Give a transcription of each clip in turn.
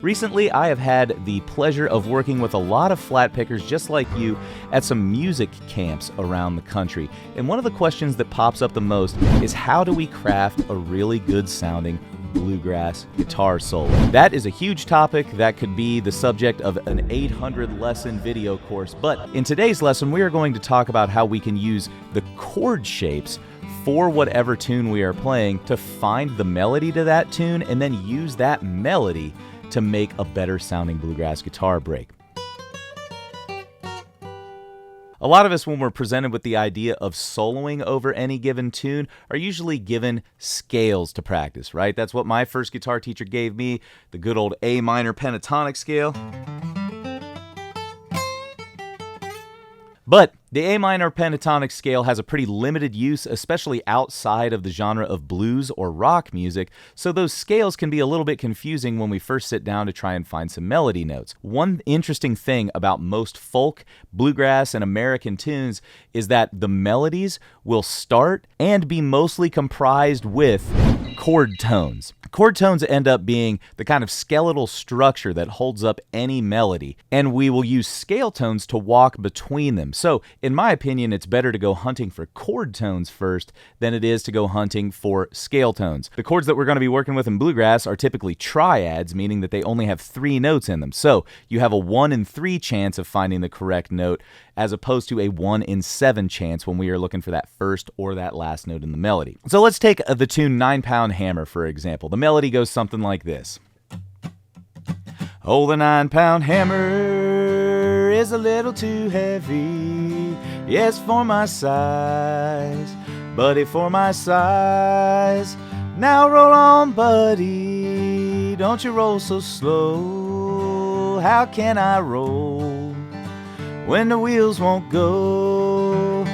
Recently, I have had the pleasure of working with a lot of flat pickers just like you at some music camps around the country. And one of the questions that pops up the most is how do we craft a really good sounding bluegrass guitar solo? That is a huge topic that could be the subject of an 800 lesson video course. But in today's lesson, we are going to talk about how we can use the chord shapes for whatever tune we are playing to find the melody to that tune and then use that melody to make a better sounding bluegrass guitar break. A lot of us, when we're presented with the idea of soloing over any given tune, are usually given scales to practice, right? That's what my first guitar teacher gave me, the good old A minor pentatonic scale. But the A minor pentatonic scale has a pretty limited use, especially outside of the genre of blues or rock music, so those scales can be a little bit confusing when we first sit down to try and find some melody notes. One interesting thing about most folk, bluegrass, and American tunes is that the melodies will start and be mostly comprised with chord tones. Chord tones end up being the kind of skeletal structure that holds up any melody, and we will use scale tones to walk between them. So, in my opinion, it's better to go hunting for chord tones first than it is to go hunting for scale tones. The chords that we're going to be working with in bluegrass are typically triads, meaning that they only have 3 notes in them. So, you have a 1 in 3 chance of finding the correct note, as opposed to a 1 in 7 chance when we are looking for that first or that last note in the melody. So let's take the tune 9-Pound Hammer, for example. The melody goes something like this. Oh, the 9-pound hammer is a little too heavy, yes, for my size, buddy, for my size. Now roll on, buddy, don't you roll so slow. How can I roll when the wheels won't go?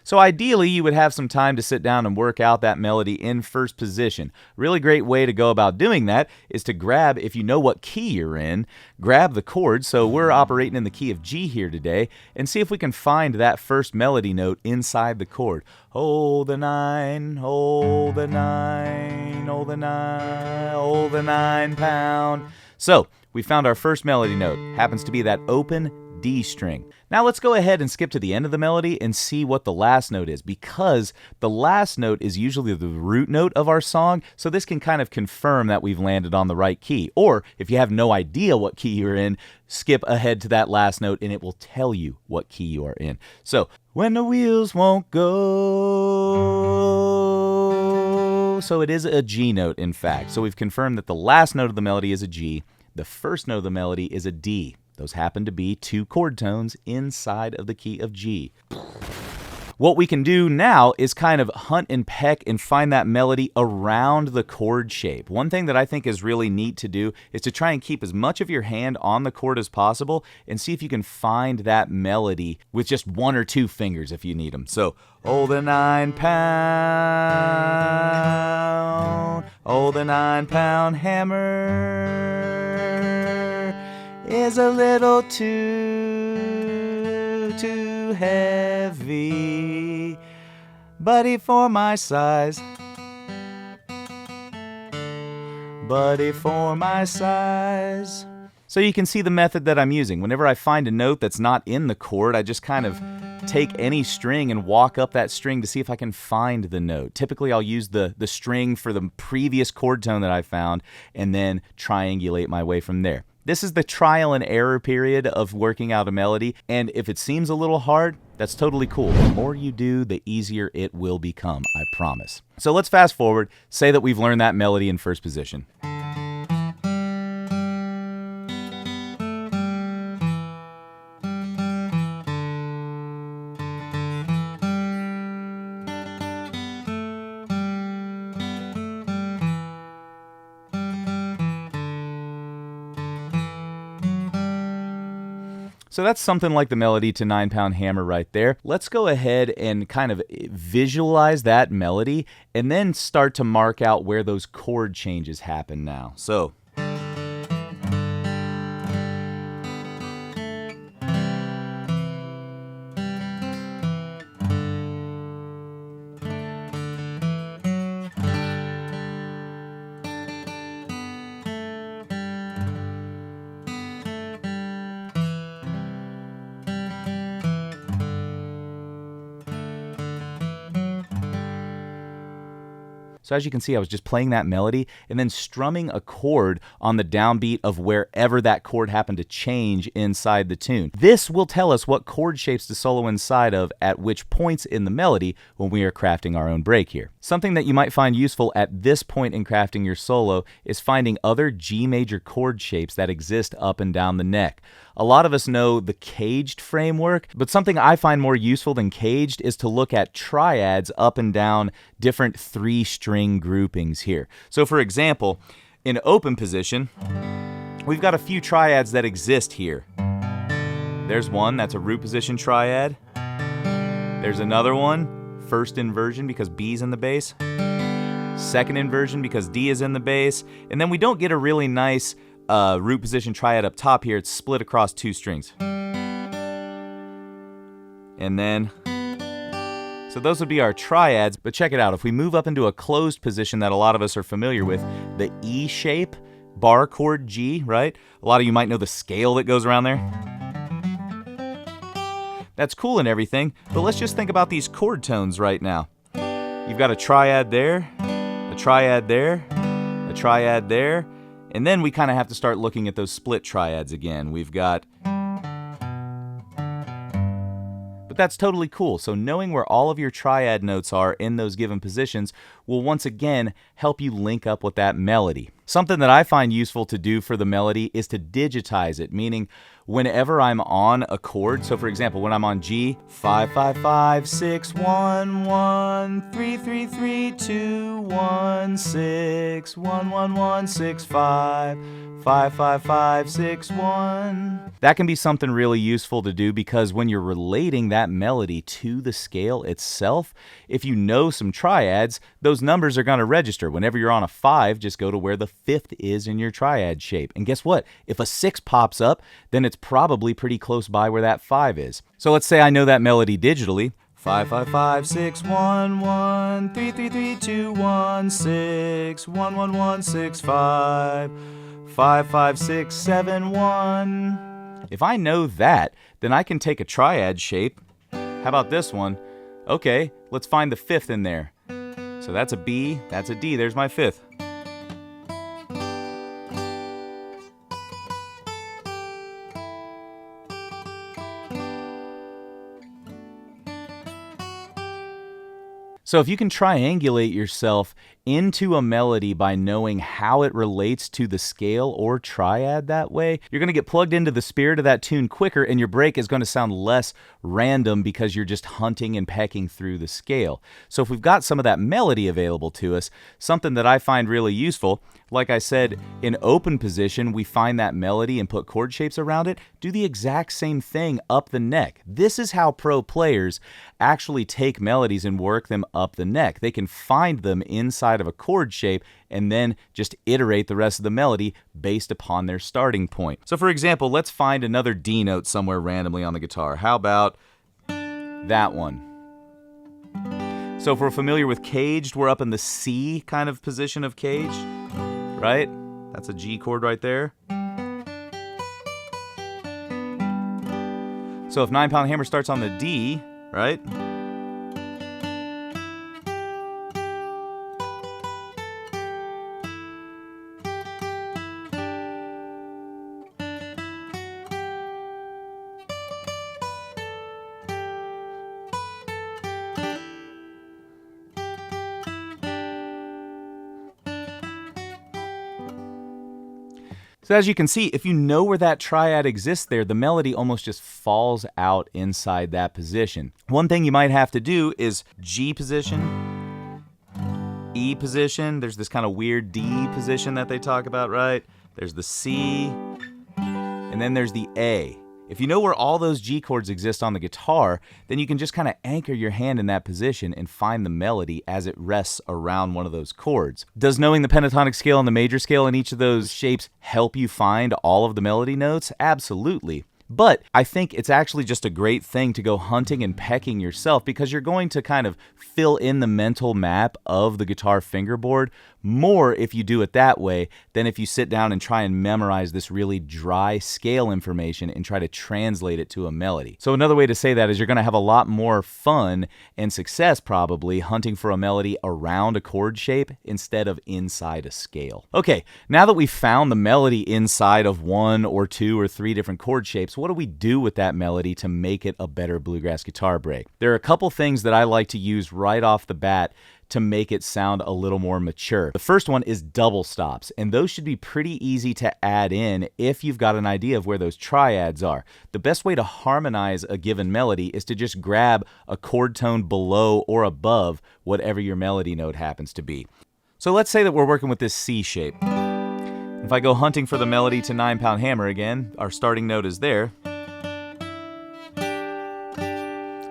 So ideally, you would have some time to sit down and work out that melody in first position. Really great way to go about doing that is to grab, if you know what key you're in, grab the chord. So we're operating in the key of G here today, and see if we can find that first melody note inside the chord. Oh, the 9, oh, the 9, oh, the 9, oh, the 9-pound. So we found our first melody note. Happens to be that open D string. Now let's go ahead and skip to the end of the melody and see what the last note is, because the last note is usually the root note of our song, so this can kind of confirm that we've landed on the right key. Or if you have no idea what key you're in, skip ahead to that last note and it will tell you what key you are in. So, when the wheels won't go. So it is a G note, in fact. So we've confirmed that the last note of the melody is a G, the first note of the melody is a D. Those happen to be 2 chord tones inside of the key of G. What we can do now is kind of hunt and peck and find that melody around the chord shape. One thing that I think is really neat to do is to try and keep as much of your hand on the chord as possible and see if you can find that melody with just 1 or 2 fingers if you need them. So, oh, the 9-pound, oh, the 9-pound hammer is a little too heavy, buddy, for my size, buddy, for my size. So you can see the method that I'm using. Whenever I find a note that's not in the chord, I just kind of take any string and walk up that string to see if I can find the note. Typically, I'll use the string for the previous chord tone that I found and then triangulate my way from there. This is the trial and error period of working out a melody, and if it seems a little hard, that's totally cool. The more you do, the easier it will become, I promise. So let's fast forward, say that we've learned that melody in first position. So that's something like the melody to 9-Pound Hammer right there. Let's go ahead and kind of visualize that melody and then start to mark out where those chord changes happen now. So So as you can see, I was just playing that melody and then strumming a chord on the downbeat of wherever that chord happened to change inside the tune. This will tell us what chord shapes to solo inside of at which points in the melody when we are crafting our own break here. Something that you might find useful at this point in crafting your solo is finding other G major chord shapes that exist up and down the neck. A lot of us know the caged framework, but something I find more useful than caged is to look at triads up and down different 3-string groupings here. So for example, in open position, we've got a few triads that exist here. There's one, that's a root position triad. There's another one, first inversion because B's in the bass. Second inversion because D is in the bass. And then we don't get a really nice root position triad up top here. It's split across 2 strings. And then, so those would be our triads, but check it out. If we move up into a closed position that a lot of us are familiar with, the E shape, bar chord G, right? A lot of you might know the scale that goes around there. That's cool and everything, but let's just think about these chord tones right now. You've got a triad there, a triad there, a triad there, and then we kind of have to start looking at those split triads again. We've got... But that's totally cool. So knowing where all of your triad notes are in those given positions will once again help you link up with that melody. Something that I find useful to do for the melody is to digitize it, meaning whenever I'm on a chord, so for example, when I'm on G, 5, 5, 5, 6, 1, 1, 3, 3, 3, 2, 1, 6, 1, 1, 1, 6, 5, 5, 5, 5, 6, 1. That can be something really useful to do because when you're relating that melody to the scale itself, if you know some triads, those numbers are going to register. Whenever you're on a 5, just go to where the 5th is in your triad shape. And guess what? If a 6 pops up, then it's probably pretty close by where that 5 is. So let's say I know that melody digitally. 5, 5, 5, 6, 1, 1, 3, 3, 3, 2, 1, 6, 1, 1, 1, 6, 5, 5, 5, 6, 7, 1. If I know that, then I can take a triad shape. How about this one? Okay, let's find the 5th in there. So that's a B, that's a D, there's my 5th. So if you can triangulate yourself into a melody by knowing how it relates to the scale or triad that way, you're going to get plugged into the spirit of that tune quicker, and your break is going to sound less random because you're just hunting and pecking through the scale. So if we've got some of that melody available to us, something that I find really useful, like I said, in open position, we find that melody and put chord shapes around it, do the exact same thing up the neck. This is how pro players actually take melodies and work them up the neck. They can find them inside of a chord shape and then just iterate the rest of the melody based upon their starting point. So for example, let's find another D note somewhere randomly on the guitar. How about that one? So if we're familiar with caged, we're up in the C kind of position of caged, right? That's a G chord right there. So if 9-pound hammer starts on the D, right? So as you can see, if you know where that triad exists there, the melody almost just falls out inside that position. One thing you might have to do is G position, E position, there's this kind of weird D position that they talk about, right? There's the C, and then there's the A. If you know where all those G chords exist on the guitar, then you can just kind of anchor your hand in that position and find the melody as it rests around one of those chords. Does knowing the pentatonic scale and the major scale in each of those shapes help you find all of the melody notes? Absolutely. But I think it's actually just a great thing to go hunting and pecking yourself, because you're going to kind of fill in the mental map of the guitar fingerboard more if you do it that way than if you sit down and try and memorize this really dry scale information and try to translate it to a melody. So another way to say that is you're going to have a lot more fun and success probably hunting for a melody around a chord shape instead of inside a scale. Okay, now that we've found the melody inside of 1 or 2 or 3 different chord shapes, what do we do with that melody to make it a better bluegrass guitar break? There are a couple things that I like to use right off the bat to make it sound a little more mature. The first one is double stops, and those should be pretty easy to add in if you've got an idea of where those triads are. The best way to harmonize a given melody is to just grab a chord tone below or above whatever your melody note happens to be. So let's say that we're working with this C shape. If I go hunting for the melody to 9-pound hammer again, our starting note is there.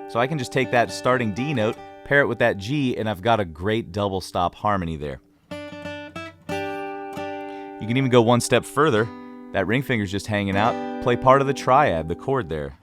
So I can just take that starting D note, pair it with that G, and I've got a great double stop harmony there. You can even go one step further. That ring finger's just hanging out. Play part of the triad, the chord there.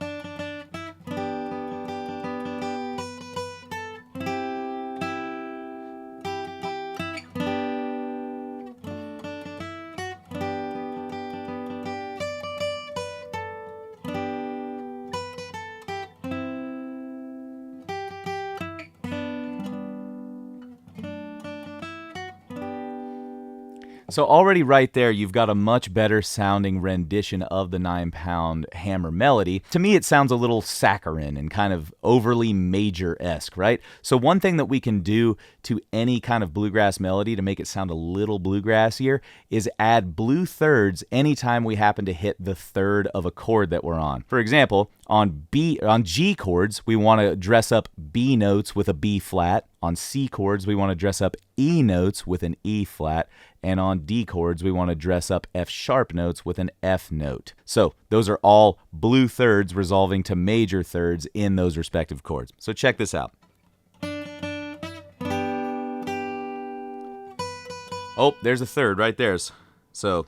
So already right there, you've got a much better sounding rendition of the 9-pound hammer melody. To me, it sounds a little saccharine and kind of overly major-esque, right? So one thing that we can do to any kind of bluegrass melody to make it sound a little bluegrassier is add blue thirds anytime we happen to hit the third of a chord that we're on. For example, on G chords, we want to dress up B notes with a B flat. On C chords, we want to dress up E notes with an E flat. And on D chords, we want to dress up F sharp notes with an F note. So those are all blue thirds resolving to major thirds in those respective chords. So check this out. Oh, there's a third right there. So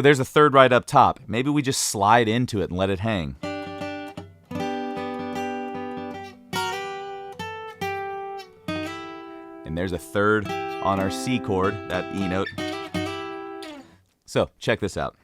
there's a third right up top. Maybe we just slide into it and let it hang. And there's a third on our C chord, that E note. So check this out.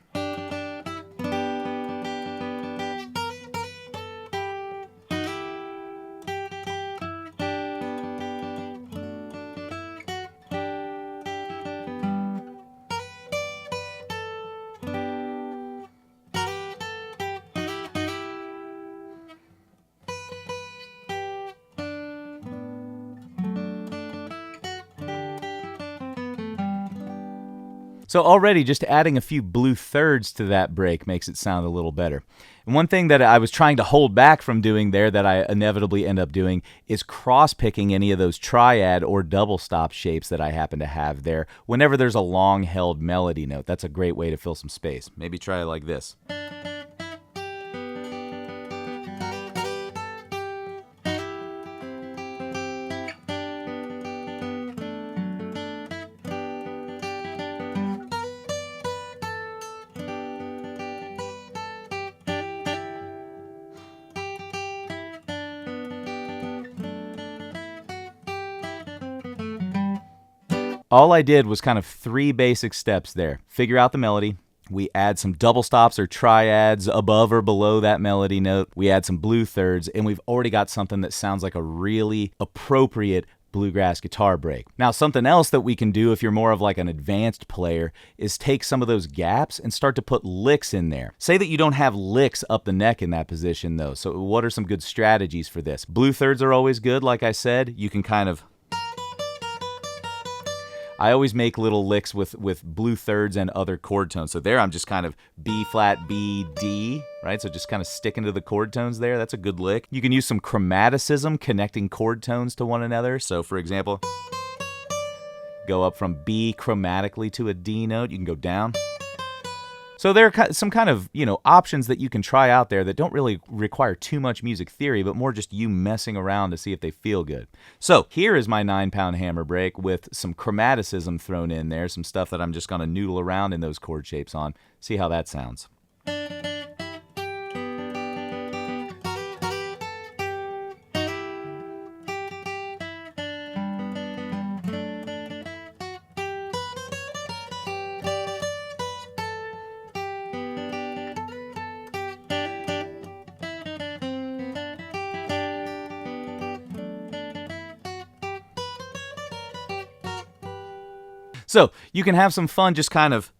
So already just adding a few blue thirds to that break makes it sound a little better. And one thing that I was trying to hold back from doing there that I inevitably end up doing is cross-picking any of those triad or double stop shapes that I happen to have there whenever there's a long-held melody note. That's a great way to fill some space. Maybe try it like this. All I did was kind of 3 basic steps there. Figure out the melody. We add some double stops or triads above or below that melody note. We add some blue thirds, and we've already got something that sounds like a really appropriate bluegrass guitar break. Now, something else that we can do if you're more of like an advanced player is take some of those gaps and start to put licks in there. Say that you don't have licks up the neck in that position though. So what are some good strategies for this? Blue thirds are always good. Like I said, you can kind of I always make little licks with blue thirds and other chord tones. So there I'm just kind of B flat, B, D, right? So just kind of sticking to the chord tones there. That's a good lick. You can use some chromaticism connecting chord tones to one another. So for example, go up from B chromatically to a D note. You can go down. So there are some kind of, options that you can try out there that don't really require too much music theory, but more just you messing around to see if they feel good. So here is my 9-pound hammer break with some chromaticism thrown in there, some stuff that I'm just going to noodle around in those chord shapes on. See how that sounds. So you can have some fun just kind of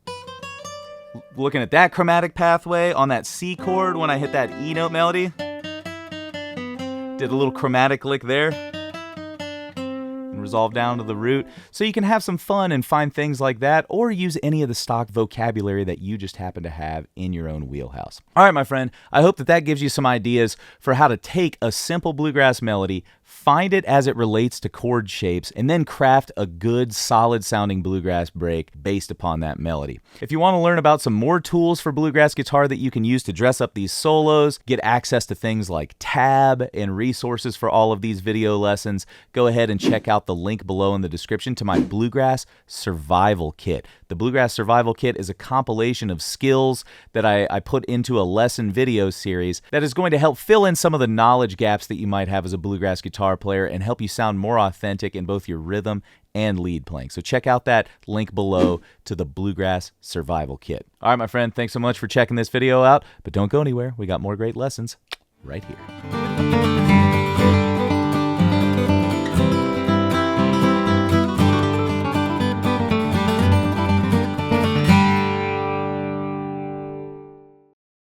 looking at that chromatic pathway on that C chord when I hit that E note melody. Did a little chromatic lick there. And resolve down to the root. So you can have some fun and find things like that, or use any of the stock vocabulary that you just happen to have in your own wheelhouse. All right, my friend, I hope that gives you some ideas for how to take a simple bluegrass melody, find it as it relates to chord shapes, and then craft a good, solid-sounding bluegrass break based upon that melody. If you want to learn about some more tools for bluegrass guitar that you can use to dress up these solos, get access to things like tab and resources for all of these video lessons, go ahead and check out the link below in the description to my Bluegrass Survival Kit. The Bluegrass Survival Kit is a compilation of skills that I put into a lesson video series that is going to help fill in some of the knowledge gaps that you might have as a bluegrass guitar player and help you sound more authentic in both your rhythm and lead playing. So check out that link below to the Bluegrass Survival Kit. All right, my friend, thanks so much for checking this video out, but don't go anywhere. We got more great lessons right here.